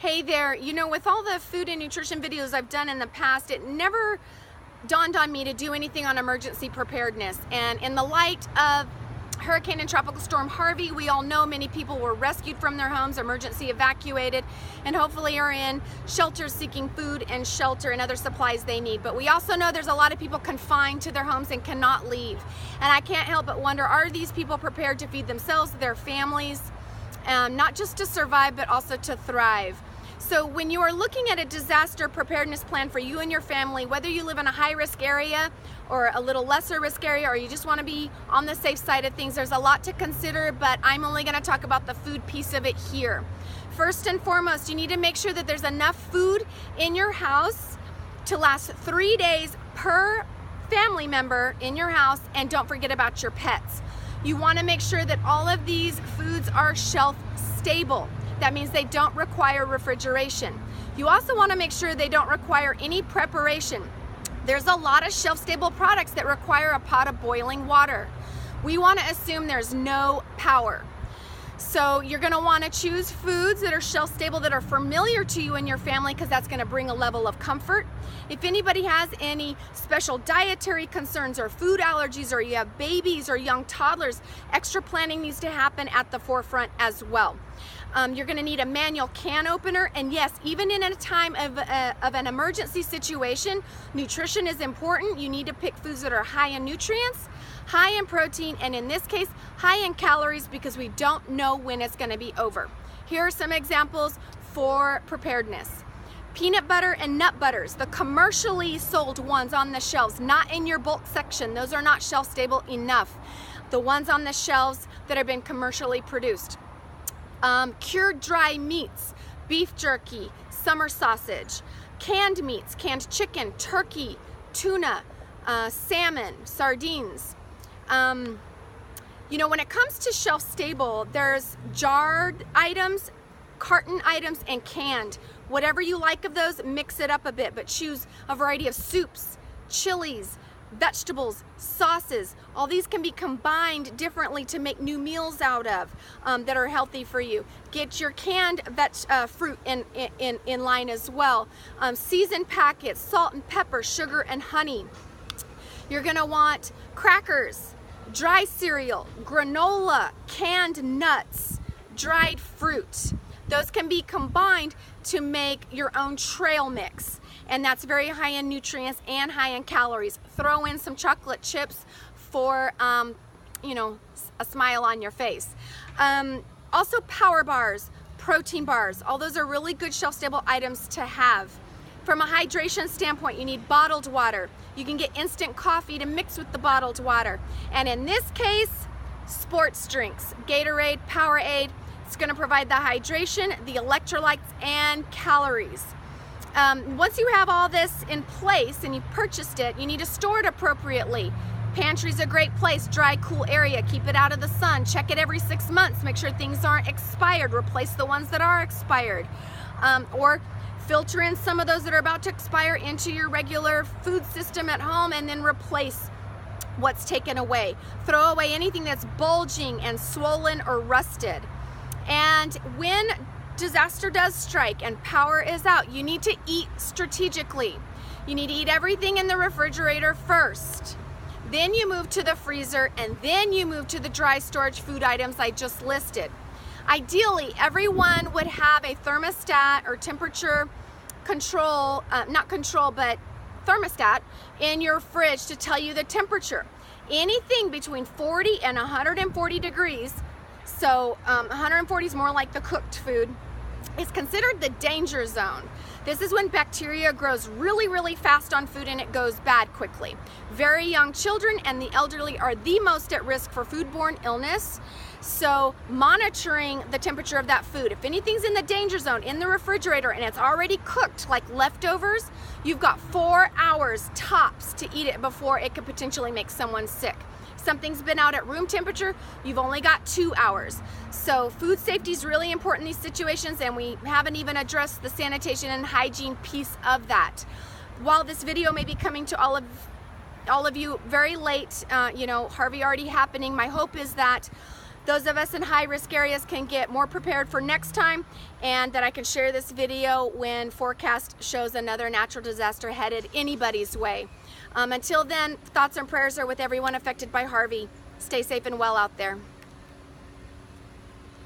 Hey there, you know, with all the food and nutrition videos I've done in the past, it never dawned on me to do anything on emergency preparedness. And in the light of Hurricane and Tropical Storm Harvey, we all know many people were rescued from their homes, emergency evacuated, and hopefully are in shelters seeking food and shelter and other supplies they need. But we also know there's a lot of people confined to their homes and cannot leave. And I can't help but wonder, are these people prepared to feed themselves, their families, not just to survive, but also to thrive? So when you are looking at a disaster preparedness plan for you and your family, whether you live in a high-risk area or a little lesser risk area, or you just want to be on the safe side of things, there's a lot to consider, but I'm only going to talk about the food piece of it here. First and foremost, you need to make sure that there's enough food in your house to last 3 days per family member in your house, and don't forget about your pets. You want to make sure that all of these foods are shelf stable. That means they don't require refrigeration. You also want to make sure they don't require any preparation. There's a lot of shelf-stable products that require a pot of boiling water. We want to assume there's no power. So you're going to want to choose foods that are shelf-stable, that are familiar to you and your family, because that's going to bring a level of comfort. If anybody has any special dietary concerns or food allergies, or you have babies or young toddlers, extra planning needs to happen at the forefront as well. You're going to need a manual can opener, and yes, even in a time of an emergency situation, nutrition is important. You need to pick foods that are high in nutrients, high in protein, and in this case, high in calories, because we don't know when it's going to be over. Here are some examples for preparedness. Peanut butter and nut butters, the commercially sold ones on the shelves, not in your bulk section. Those are not shelf stable enough. The ones on the shelves that have been commercially produced. Cured dry meats, beef jerky, summer sausage, canned meats, canned chicken, turkey, tuna, salmon, sardines. You know, when it comes to shelf stable, there's jarred items, carton items, and canned. Whatever you like of those, mix it up a bit, but choose a variety of soups, chilies, vegetables, sauces. All these can be combined differently to make new meals out of that are healthy for you. Get your canned fruit in line as well. Seasoned packets, salt and pepper, sugar and honey. You're gonna want crackers, dry cereal, granola, canned nuts, dried fruit. Those can be combined to make your own trail mix, and that's very high in nutrients and high in calories. Throw in some chocolate chips for, you know, a smile on your face. Also power bars, protein bars, all those are really good shelf-stable items to have. From a hydration standpoint, you need bottled water. You can get instant coffee to mix with the bottled water. And in this case, sports drinks, Gatorade, Powerade. It's going to provide the hydration, the electrolytes, and calories. Once you have all this in place and you've purchased it, you need to store it appropriately. Pantry's a great place, dry, cool area. Keep it out of the sun. Check it every 6 months. Make sure things aren't expired. Replace the ones that are expired. Or filter in some of those that are about to expire into your regular food system at home, and then replace what's taken away. Throw away anything that's bulging and swollen or rusted. And when disaster does strike and power is out, you need to eat strategically. You need to eat everything in the refrigerator first. Then you move to the freezer, and then you move to the dry storage food items I just listed. Ideally, everyone would have a thermostat or temperature control, but thermostat in your fridge to tell you the temperature. Anything between 40 and 140 degrees, so 140 is more like the cooked food, is considered the danger zone. This is when bacteria grows really, really fast on food and it goes bad quickly. Very young children and the elderly are the most at risk for foodborne illness. So monitoring the temperature of that food. If anything's in the danger zone in the refrigerator and it's already cooked, like leftovers, you've got 4 hours tops to eat it before it could potentially make someone sick. Something's been out at room temperature, you've only got 2 hours. So food safety is really important in these situations, and we haven't even addressed the sanitation and hygiene piece of that. While this video may be coming to all of you very late, you know, Harvey already happening, my hope is that those of us in high-risk areas can get more prepared for next time, and that I can share this video when forecast shows another natural disaster headed anybody's way. Until then, thoughts and prayers are with everyone affected by Harvey. Stay safe and well out there.